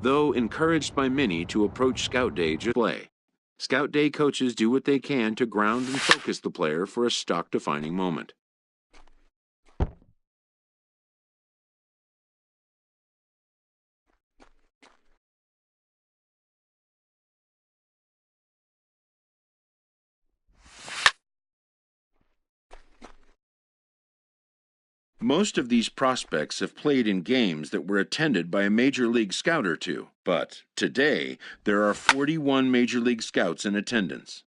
though encouraged by many to approach Scout Day to play. Scout Day coaches do what they can to ground and focus the player for a stock-defining moment. Most of these prospects have played in games that were attended by a Major League Scout or two, but today there are 41 Major League Scouts in attendance.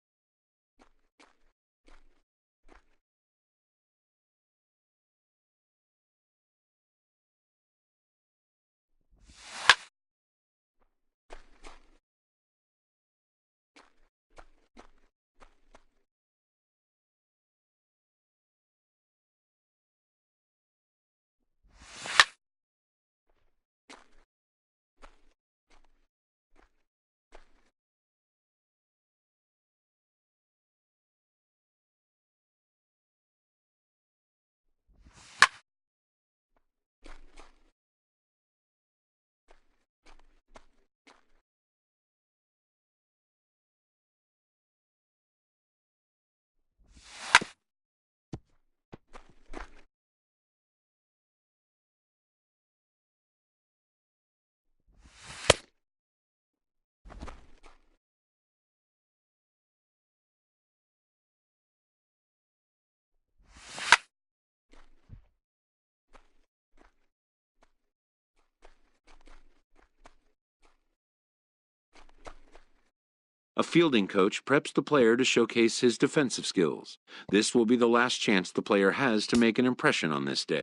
A fielding coach preps the player to showcase his defensive skills. This will be the last chance the player has to make an impression on this day.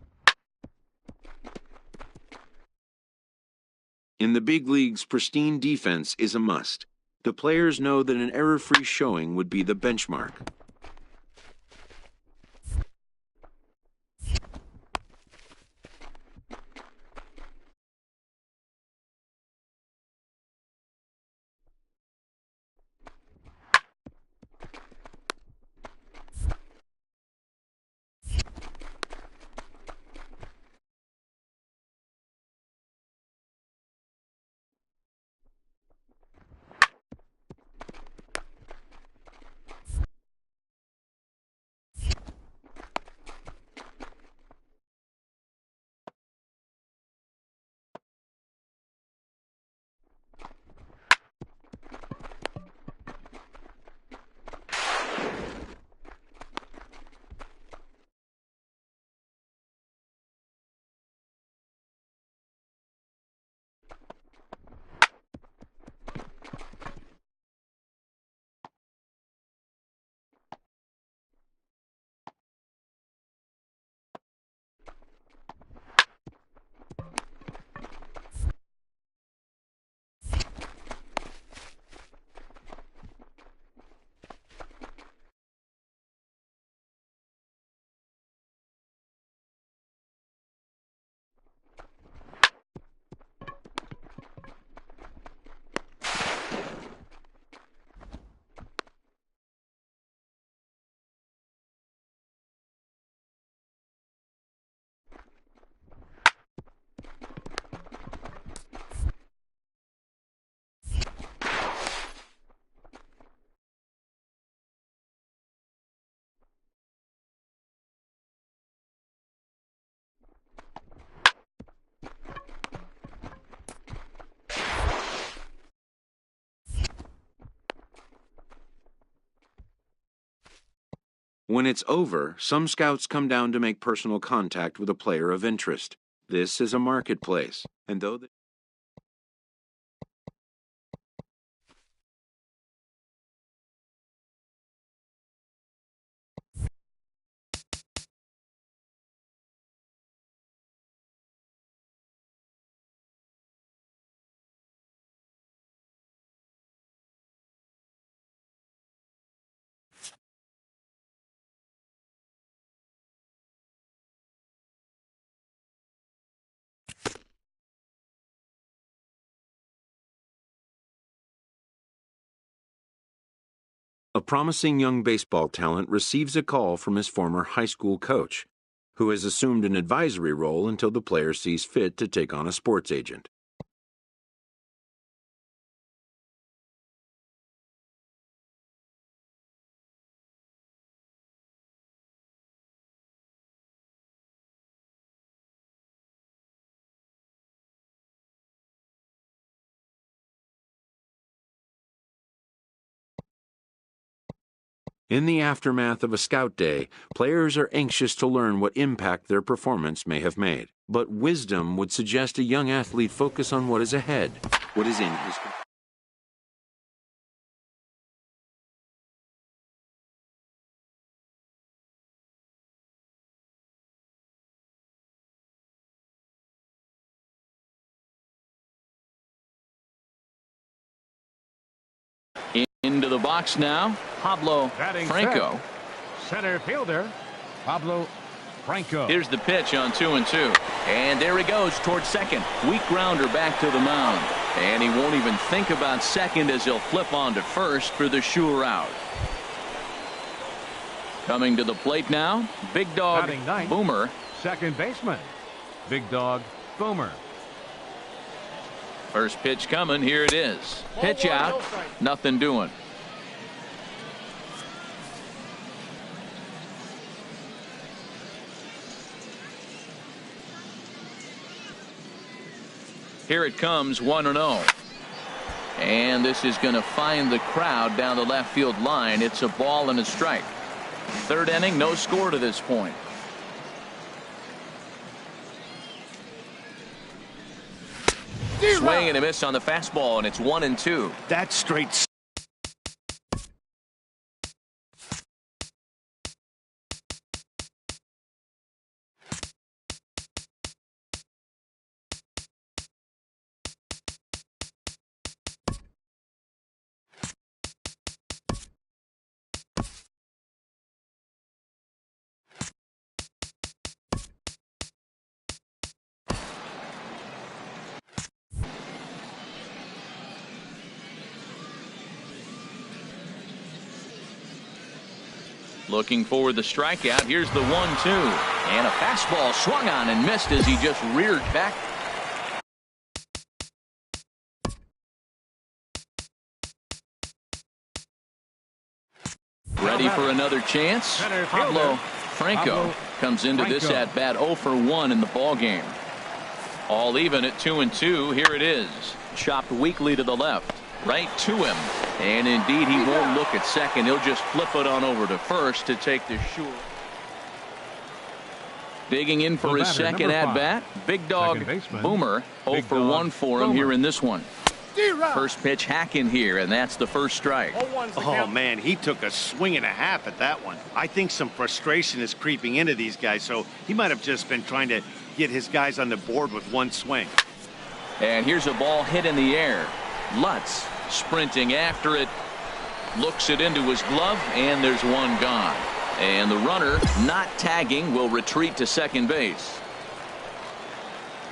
In the big leagues, pristine defense is a must. The players know that an error-free showing would be the benchmark. When it's over, some scouts come down to make personal contact with a player of interest. This is a marketplace, and though the A promising young baseball talent receives a call from his former high school coach, who has assumed an advisory role until the player sees fit to take on a sports agent. In the aftermath of a scout day, players are anxious to learn what impact their performance may have made. But wisdom would suggest a young athlete focus on what is ahead, what is in his control. Into the box now, Pablo Franco. Center fielder, Pablo Franco. Here's the pitch on 2-2. And there he goes towards second. Weak grounder back to the mound. And he won't even think about second as he'll flip on to first for the sure out. Coming to the plate now, Big Dog Boomer. Second baseman, Big Dog Boomer. First pitch coming. Here it is. Pitch out. Nothing doing. Here it comes, 1-0. And this is going to find the crowd down the left field line. It's a ball and a strike. Third inning, no score to this point. Swing and a miss on the fastball, and it's 1-2. That's straight. Looking for the strikeout. Here's the 1-2. And a fastball swung on and missed as he just reared back. Ready for another chance. Pablo Franco comes into this at bat 0 for 1 in the ball game. All even at 2-2. Here it is. Chopped weakly to the left. Right to him. And indeed, he won't look at second. He'll just flip it on over to first to take the sure. Digging in for his second at bat, Big Dog Boomer. 0 for 1 for him here in this one. First pitch hacking here, and that's the first strike. Oh, man, he took a swing and a half at that one. I think some frustration is creeping into these guys, so he might have just been trying to get his guys on the board with one swing. And here's a ball hit in the air. Lutz sprinting after it, looks it into his glove, and there's one gone. And the runner, not tagging, will retreat to second base.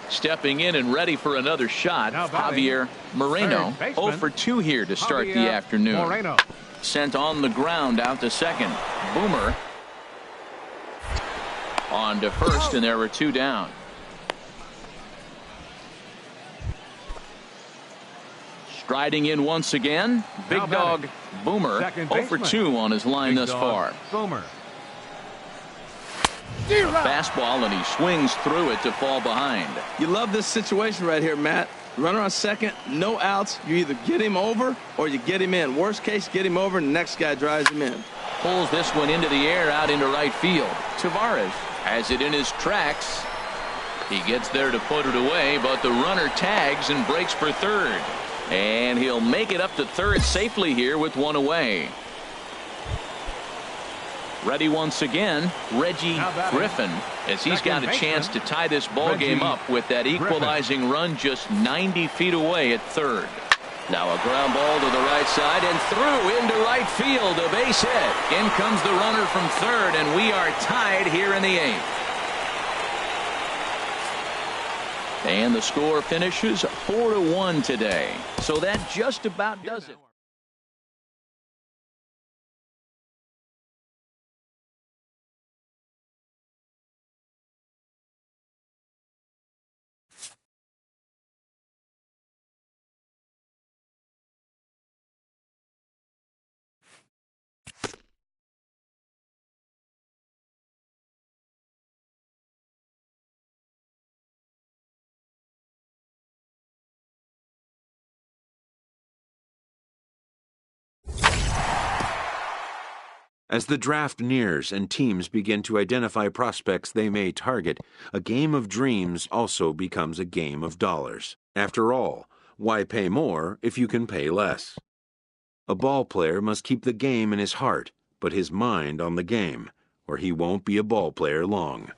Stepping in and ready for another shot, Javier Moreno. 0 for 2 here to start the afternoon. Sent on the ground out to second. Boomer on to first, and there were 2 down. Striding in once again, Big Dog Boomer. 0 for 2 on his line thus far. Boomer. Fastball, and he swings through it to fall behind. You love this situation right here, Matt. Runner on second, no outs. You either get him over or you get him in. Worst case, get him over and the next guy drives him in. Pulls this one into the air out into right field. Taveras has it in his tracks. He gets there to put it away, but the runner tags and breaks for third. And he'll make it up to third safely here with one away. Ready once again, Reggie Griffin, as he's got a chance to tie this ball game up with that equalizing run just 90 feet away at third. Now a ground ball to the right side and through into right field, a base hit. In comes the runner from third, and we are tied here in the 8th. And the score finishes 4-1 today. So that just about does it. As the draft nears and teams begin to identify prospects they may target, a game of dreams also becomes a game of dollars. After all, why pay more if you can pay less? A ball player must keep the game in his heart, but his mind on the game, or he won't be a ball player long.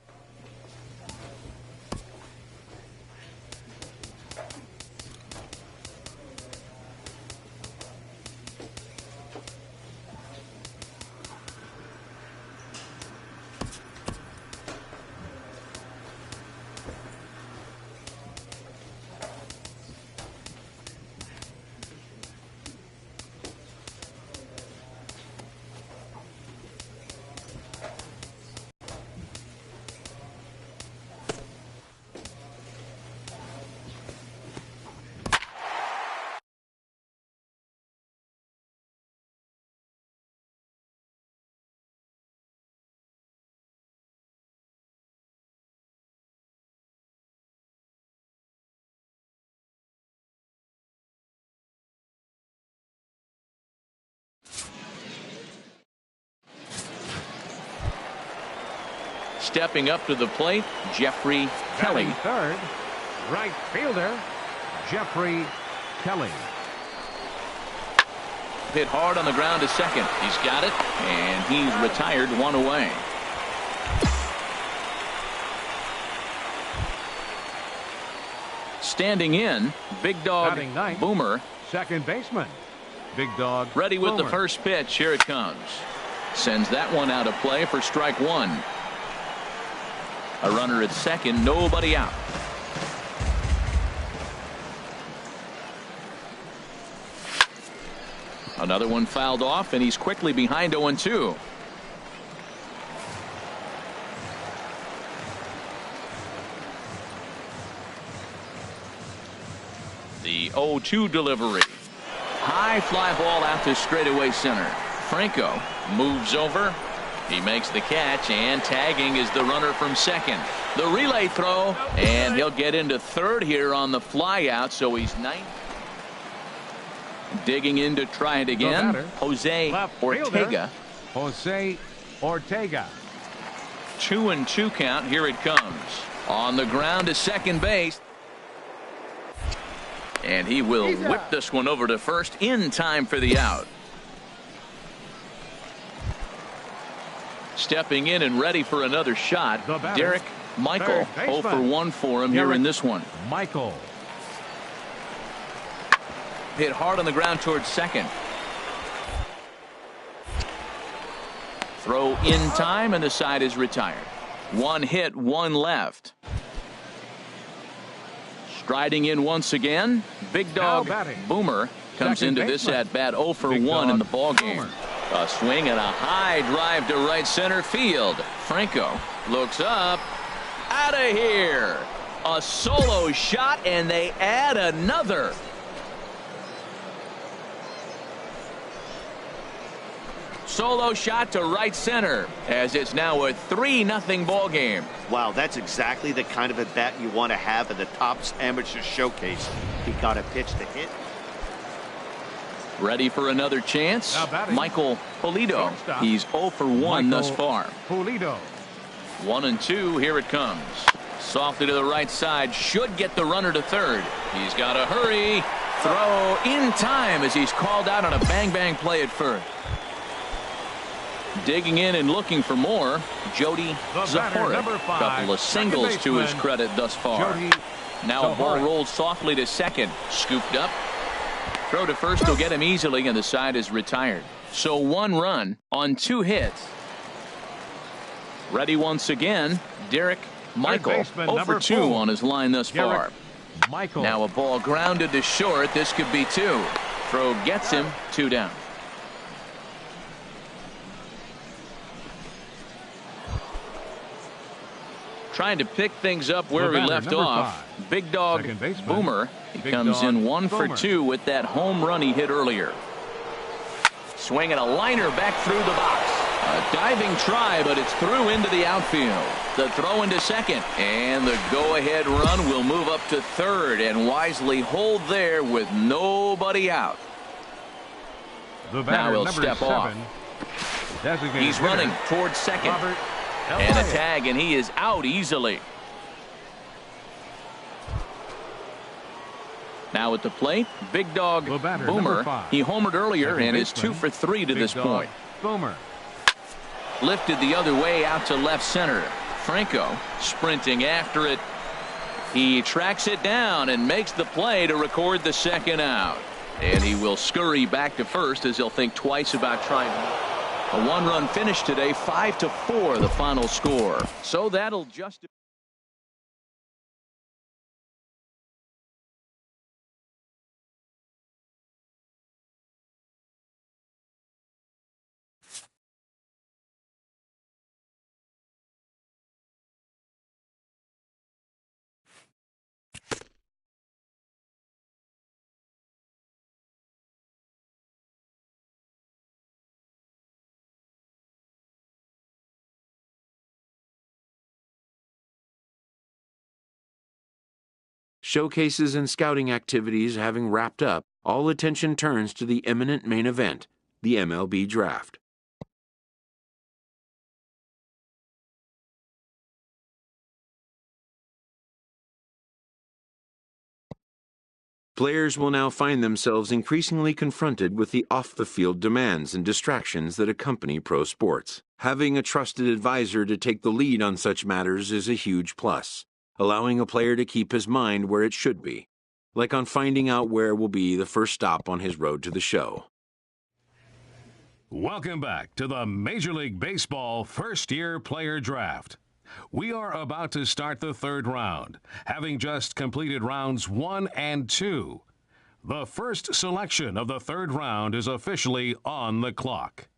Stepping up to the plate, Jeffrey Kelly. Third, right fielder, Jeffrey Kelly. Hit hard on the ground to second. He's got it, and he's retired, one away. Standing in, Big Dog ninth, Boomer. second baseman, Big Dog Ready with Boomer. the first pitch. Here it comes. Sends that one out of play for strike one. A runner at second, nobody out. Another one fouled off, and he's quickly behind 0-2. The 0-2 delivery. High fly ball out to straightaway center. Franco moves over. He makes the catch, and tagging is the runner from second. The relay throw, and he'll get into third here on the fly out, so he's ninth. Digging in to try it again, Jose Ortega. Jose Ortega. 2-2 count. Here it comes. On the ground to second base. And he will whip this one over to first in time for the out. Stepping in and ready for another shot, Derek Michael. 0 for 1 for him here in this one. Michael. Hit hard on the ground towards second. Throw in time, and the side is retired. One hit, one left. Striding in once again, Big Dog Boomer comes into this at bat 0 for 1 in the ball game. A swing and a high drive to right center field. Franco looks up. Out of here. A solo shot, and they add another. Solo shot to right center, as it's now a 3-0 ball game. Wow, that's exactly the kind of at bat you want to have at the Topps Amateur Showcase. He got a pitch to hit. Ready for another chance. Michael Pulido. He's 0 for 1 thus far. Pulido. 1-2. Here it comes. Softly to the right side. Should get the runner to third. He's got to hurry. Throw in time as he's called out on a bang-bang play at first. Digging in and looking for more, Jody Zahoric. Couple of singles to his credit thus far. Now a ball rolled softly to second. Scooped up. Throw to first will get him easily, and the side is retired. So 1 run on 2 hits. Ready once again, Derek Michael. 0 for 2 on his line thus far. Now a ball grounded to short. This could be 2. Throw gets him, 2 down. Trying to pick things up where we left off. Big Dog Boomer. He comes in 1 for 2 with that home run he hit earlier. Swinging a liner back through the box. A diving try, but it's through into the outfield. The throw into second, and the go-ahead run will move up to third and wisely hold there with nobody out. Now he'll step off. Designated He's hitter, running towards second. Robert And a Elliott. tag, and he is out easily. Now at the plate, Big Dog The batter, Boomer. number 5. He homered earlier Second and is baseman, 2 for 3 to Big this Dog point. Boomer. Lifted the other way out to left center. Franco sprinting after it. He tracks it down and makes the play to record the second out. And he will scurry back to first as he'll think twice about trying. A one-run finish today, 5-4 the final score. So that'll just. Showcases and scouting activities having wrapped up, all attention turns to the imminent main event, the MLB Draft. Players will now find themselves increasingly confronted with the off-the-field demands and distractions that accompany pro sports. Having a trusted advisor to take the lead on such matters is a huge plus, allowing a player to keep his mind where it should be, like on finding out where will be the first stop on his road to the show. Welcome back to the Major League Baseball first-year player draft. We are about to start the third round, having just completed rounds 1 and 2. The first selection of the third round is officially on the clock.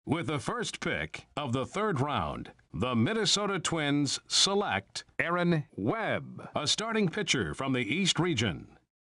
With the first pick of the third round, the Minnesota Twins select Aaron Webb, a starting pitcher from the East region.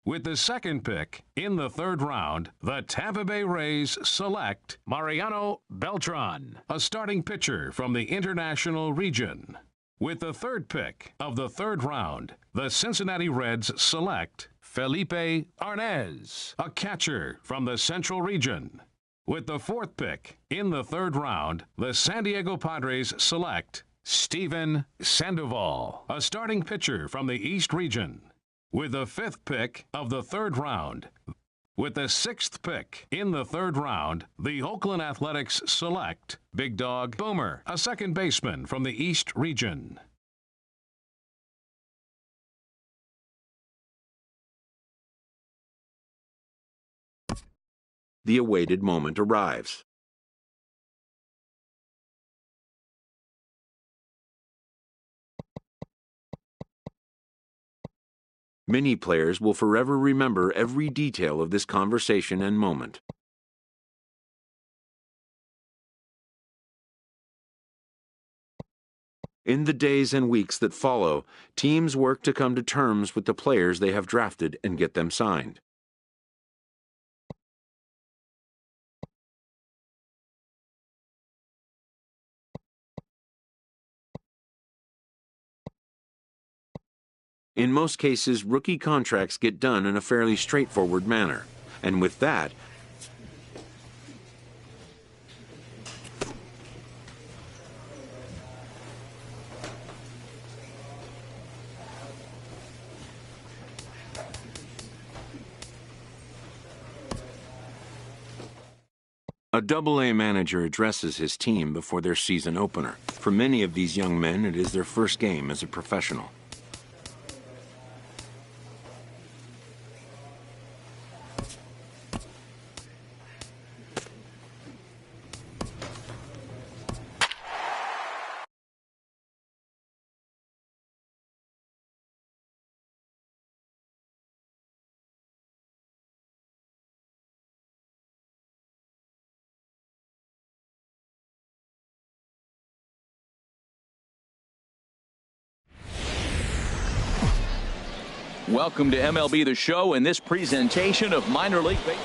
With the second pick in the third round, the Tampa Bay Rays select Mariano Beltran, a starting pitcher from the International region. With the third pick of the third round, the Cincinnati Reds select Felipe Arnez, a catcher from the Central region. With the fourth pick in the third round, the San Diego Padres select Steven Sandoval, a starting pitcher from the East region. With the fifth pick of the third round, with the sixth pick in the third round, the Oakland Athletics select Big Dog Boomer, a second baseman from the East region. The awaited moment arrives. Many players will forever remember every detail of this conversation and moment. In the days and weeks that follow, teams work to come to terms with the players they have drafted and get them signed. In most cases, rookie contracts get done in a fairly straightforward manner, and with that, a Double-A manager addresses his team before their season opener. For many of these young men, it is their first game as a professional. Welcome to MLB The Show and this presentation of minor league baseball.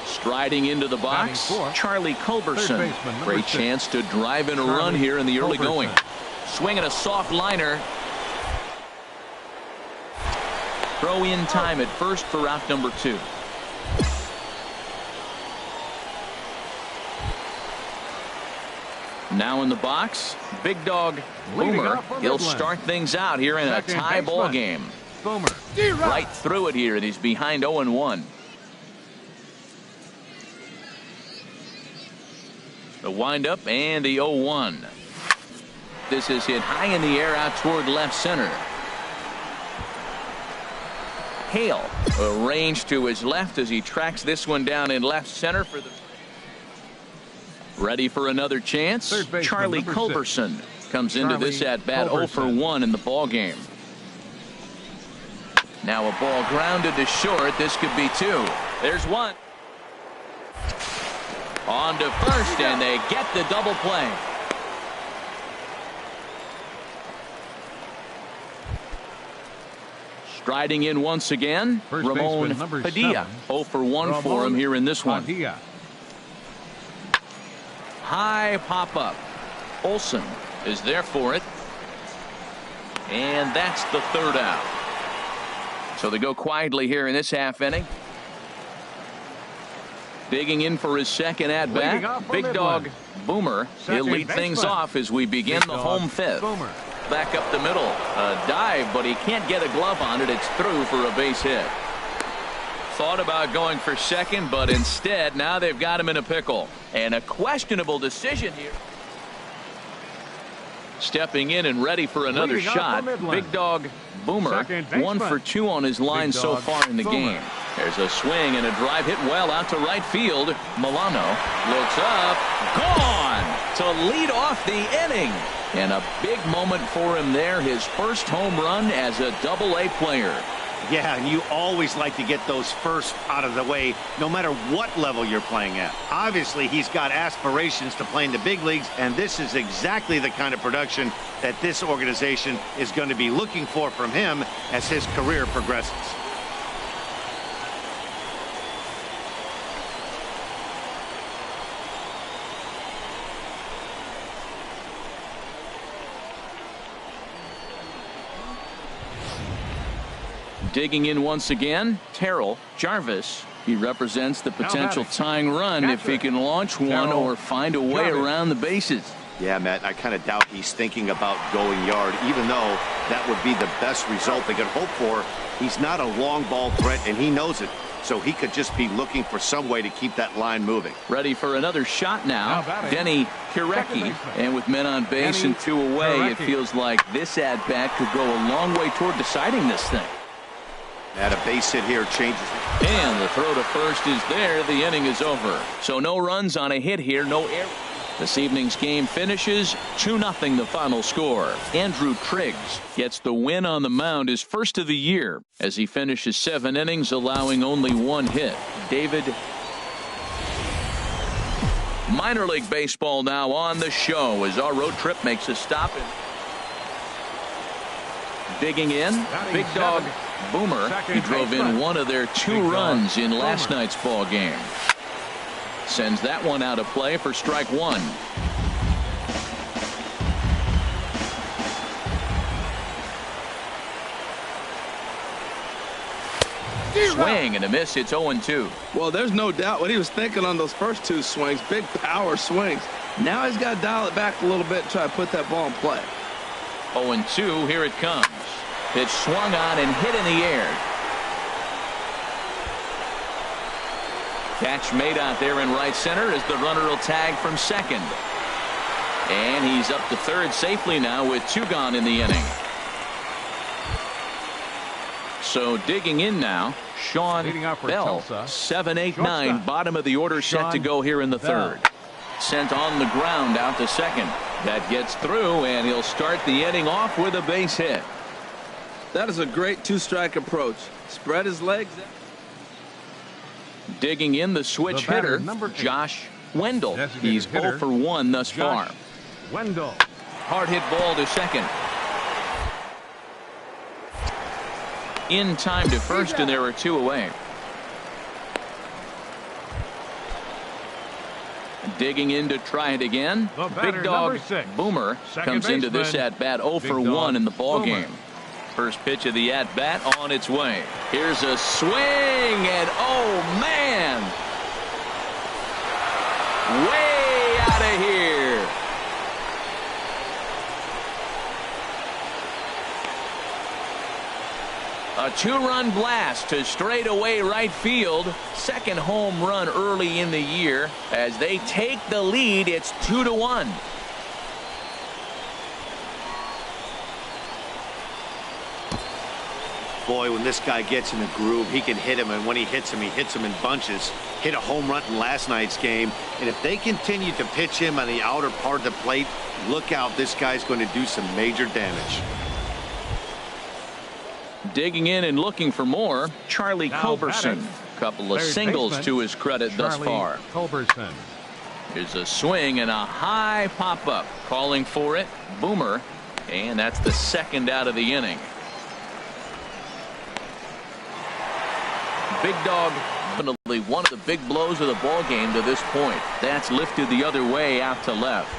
Striding into the box, Charlie Culberson. Great chance to drive in a run here in the early going. Swinging a soft liner. Throw in time at first for out number 2. Now in the box, Big Dog Boomer. He'll start things out here in a tie ball game. Boomer. Right through it here, and he's behind 0-1. The windup and the 0-1. This is hit high in the air out toward left center. Hale arranged to his left as he tracks this one down in left center for the. Ready for another chance. Charlie Culberson comes into this at bat 0-for-1 in the ball game. Now a ball grounded to short. This could be two. There's one. On to first, and they get the double play. Striding in once again, Ramon Padilla. 0-for-1 for him here in this one. High pop-up. Olson is there for it. And that's the third out. So they go quietly here in this half inning. Digging in for his second at-bat, Big Dog Boomer. He'll lead things off as we begin the home fifth. Back up the middle. A dive, but he can't get a glove on it. It's through for a base hit. Thought about going for second, but instead now they've got him in a pickle. And a questionable decision here. Stepping in and ready for another shot, Big Dog Boomer. 1 for 2 on his line so far in the game. There's a swing and a drive hit well out to right field. Milano looks up, gone to lead off the inning. And a big moment for him there, his first home run as a Double-A player. Yeah, and you always like to get those first out of the way, no matter what level you're playing at. Obviously, he's got aspirations to play in the big leagues, and this is exactly the kind of production that this organization is going to be looking for from him as his career progresses. Digging in once again, Terrell Jarvis. He represents the potential tying run if he can launch one or find a way around the bases. Yeah, Matt, I kind of doubt he's thinking about going yard, even though that would be the best result they could hope for. He's not a long ball threat, and he knows it. So he could just be looking for some way to keep that line moving. Ready for another shot now. Denny Kirecki. And with men on base and 2 away, it feels like this at-bat could go a long way toward deciding this thing. And a base hit here changes it. And the throw to first is there. The inning is over. So no runs on a hit here, no error. This evening's game finishes 2-0 the final score. Andrew Triggs gets the win on the mound, his first of the year, as he finishes 7 innings, allowing only 1 hit. David. Minor League Baseball now on the show as our road trip makes a stop. Digging in, Big Dog Boomer. He drove in one of their 2 runs in last night's ball game. Sends that one out of play for strike 1. Swing and a miss. It's 0-2. Well, there's no doubt what he was thinking on those first 2 swings. Big power swings. Now he's got to dial it back a little bit and try to put that ball in play. 0-2. Here it comes. Pitch swung on and hit in the air. Catch made out there in right center as the runner will tag from second. And he's up to third safely now with 2 gone in the inning. So digging in now, Sean Bell. 7, 8, 9, bottom of the order set to go here in the third. Sent on the ground out to second. That gets through, and he'll start the inning off with a base hit. That is a great 2-strike approach. Spread his legs. Digging in the switch hitter, Josh Wendell. He's 0 for 1 thus far. Wendell. Hard hit ball to second. In time to first, and there are 2 away. Digging in to try it again. Big Dog Boomer comes into this at-bat 0 for 1 in the ball game. First pitch of the at-bat on its way. Here's a swing, and oh man, way out of here. A two-run blast to straightaway right field. Second home run early in the year. As they take the lead, it's 2-1. Boy, when this guy gets in the groove, he can hit him, and when he hits him in bunches. Hit a home run in last night's game, and if they continue to pitch him on the outer part of the plate, look out, this guy's going to do some major damage. Digging in and looking for more, Charlie Culberson. Couple of singles baseman, to his credit thus far. Culberson. Here's a swing and a high pop-up. Calling for it, Boomer, and that's the second out of the inning. Big Dog, definitely one of the big blows of the ball game to this point. That's lifted the other way out to left.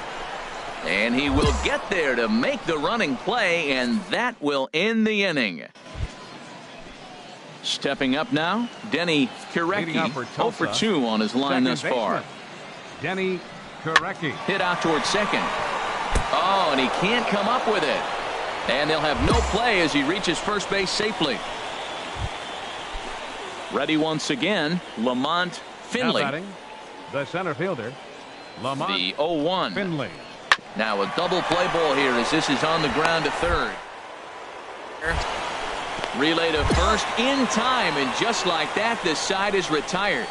And he will get there to make the running play, and that will end the inning. Stepping up now, Denny Kirecki, 0 for 2 on his line thus far. Denny Kirecki. Hit out towards second. Oh, and he can't come up with it. And they'll have no play as he reaches first base safely. Ready once again, Lamont Finley. Now batting, the center fielder, Lamont The 0-1. Finley. Now a double play ball here as this is on the ground to third. Relay to first in time, and just like that, this side is retired.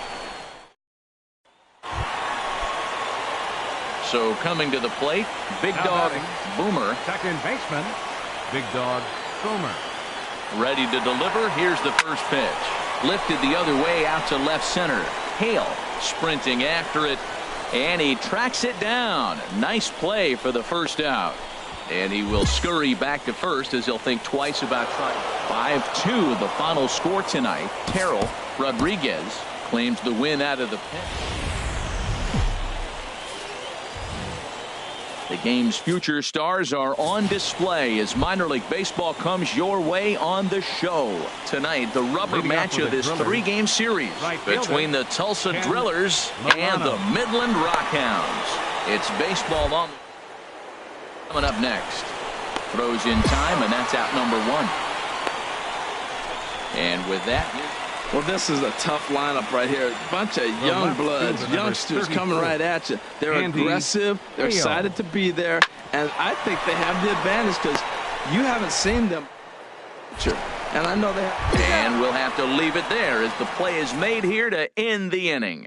So coming to the plate, Big Now Dog batting, Boomer. Second baseman, Big Dog Boomer. Ready to deliver. Here's the first pitch. Lifted the other way out to left center. Hale sprinting after it, and he tracks it down. Nice play for the first out. And he will scurry back to first as he'll think twice about trying. 5-2 the final score tonight. Terrell Rodriguez claims the win out of the pen. The game's future stars are on display as minor league baseball comes your way on the show. Tonight, the rubber match of this three-game series between the Tulsa Drillers and the Midland Rockhounds. It's baseball on. Coming up next. Throws in time, and that's out number 1. And with that, well, this is a tough lineup right here. A bunch of young bloods, youngsters coming right at you. They're aggressive. They're excited to be there. And I think they have the advantage because you haven't seen them. And I know they have. And we'll have to leave it there as the play is made here to end the inning.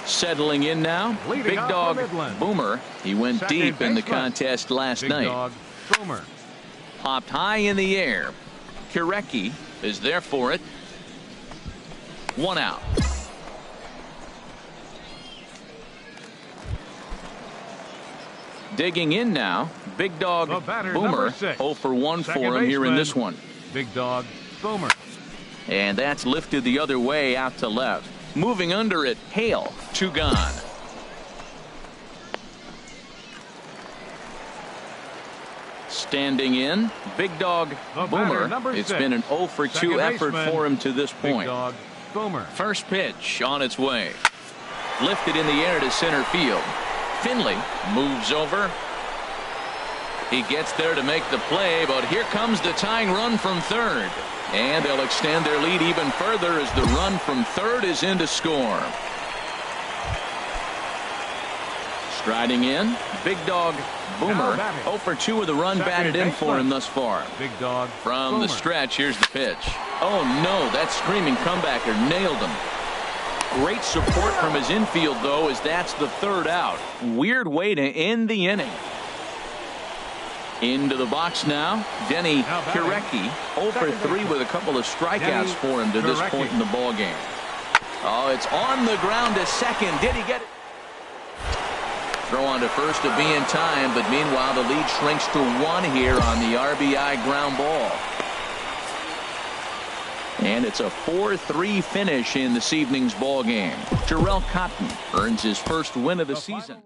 Settling in now, Big Dog Boomer. He went deep in the contest last night. Popped high in the air. Kirecki is there for it. 1 out. Digging in now, Big Dog Boomer. 0 for 1 for him here in this one. Big Dog Boomer. And that's lifted the other way out to left. Moving under it, Hale, 2 gone. Standing in, Big Dog Boomer. It's been an 0 for 2 effort for him to this point. Big Dog Boomer. First pitch on its way. Lifted in the air to center field. Finley moves over. He gets there to make the play, but here comes the tying run from third. And they'll extend their lead even further as the run from third is in to score. Striding in, Big Dog Boomer. 0 for 2 with the run batted in for him thus far. Big Dog From the stretch, here's the pitch. Oh no, that screaming comebacker nailed him. Great support from his infield, though, as that's the third out. Weird way to end the inning. Into the box now, Denny Kirecki. 0 for 3 with a couple of strikeouts for him to this point in the ball game. Oh, it's on the ground to second. Did he get it? Throw on to first to be in time, but meanwhile the lead shrinks to 1 here on the RBI ground ball. And it's a 4-3 finish in this evening's ball game. Jarrell Cotton earns his first win of the season.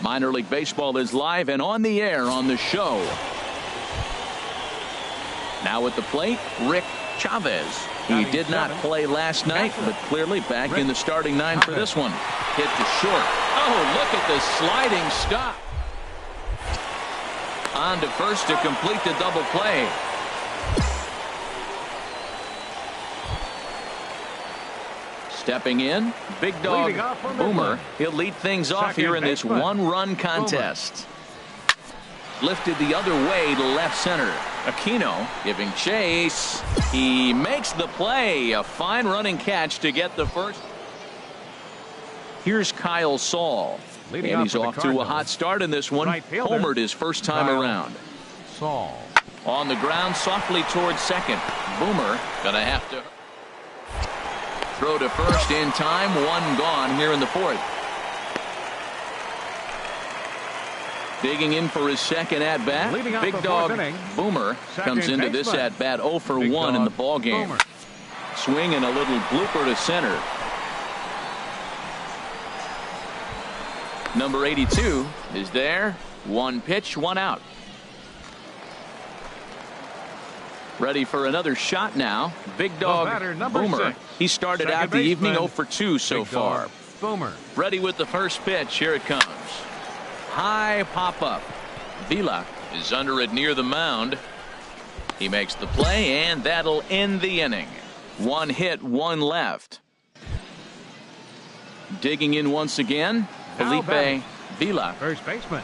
Minor League Baseball is live and on the air on the show. Now at the plate, Rick Chavez. He did not play last night, but clearly back in the starting nine for this one. Hit to short. Oh, look at the sliding stop. On to first to complete the double play. Stepping in, Big Dog Boomer. He'll lead things off here in this one-run contest. Lifted the other way to left center. Aquino giving chase. He makes the play. A fine running catch to get the first. Here's Kyle Saul. And he's off to a hot start in this one. Homered his first time around. Saul. On the ground softly towards second. Boomer gonna have to throw to first in time. One gone here in the fourth. Digging in for his second at bat. Big Dog Boomer comes into this at bat 0 for 1 in the ball game. Swing and a little blooper to center. Number 82 is there. One pitch, one out. Ready for another shot now. Big Dog Boomer. He started out the evening 0 for 2 so far. Boomer. Ready with the first pitch. Here it comes. High pop up. Vila is under it near the mound. He makes the play, and that'll end the inning. One hit, one left. Digging in once again, Felipe Vila. First baseman,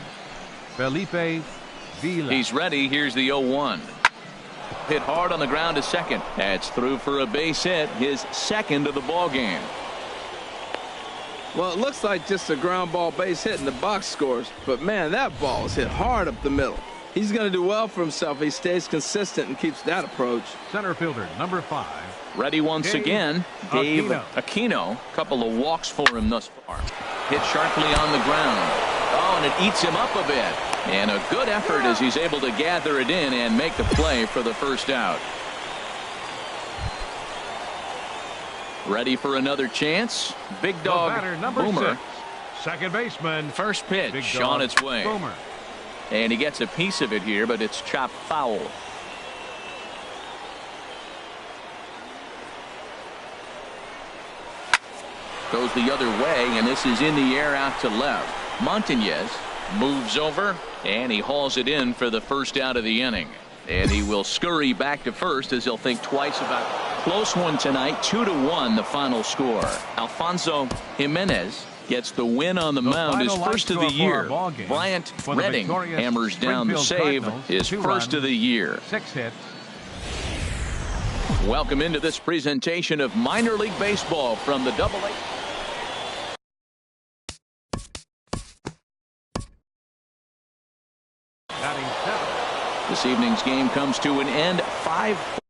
Felipe Vila. He's ready. Here's the 0-1. Hit hard on the ground to second. That's through for a base hit, his second of the ball game. Well, it looks like just a ground ball base hit in the box scores, but man, that ball is hit hard up the middle. He's going to do well for himself. He stays consistent and keeps that approach. Center fielder, number 5. Ready once again, Dave Aquino. Couple of walks for him thus far. Hit sharply on the ground. Oh, and it eats him up a bit. And a good effort as he's able to gather it in and make the play for the first out. Ready for another chance. Big Dog Boomer. 6. Second baseman. First pitch on its way. Boomer. And he gets a piece of it here, but it's chopped foul. Goes the other way, and this is in the air out to left. Montañez moves over, and he hauls it in for the first out of the inning. And he will scurry back to first as he'll think twice about it. Close one tonight, 2-1 the final score. Alfonso Jimenez gets the win on the mound, his first of the year. Bryant Redding hammers down the save, his first of the year. 6 hits. Welcome into this presentation of Minor League Baseball from the AA. This evening's game comes to an end 5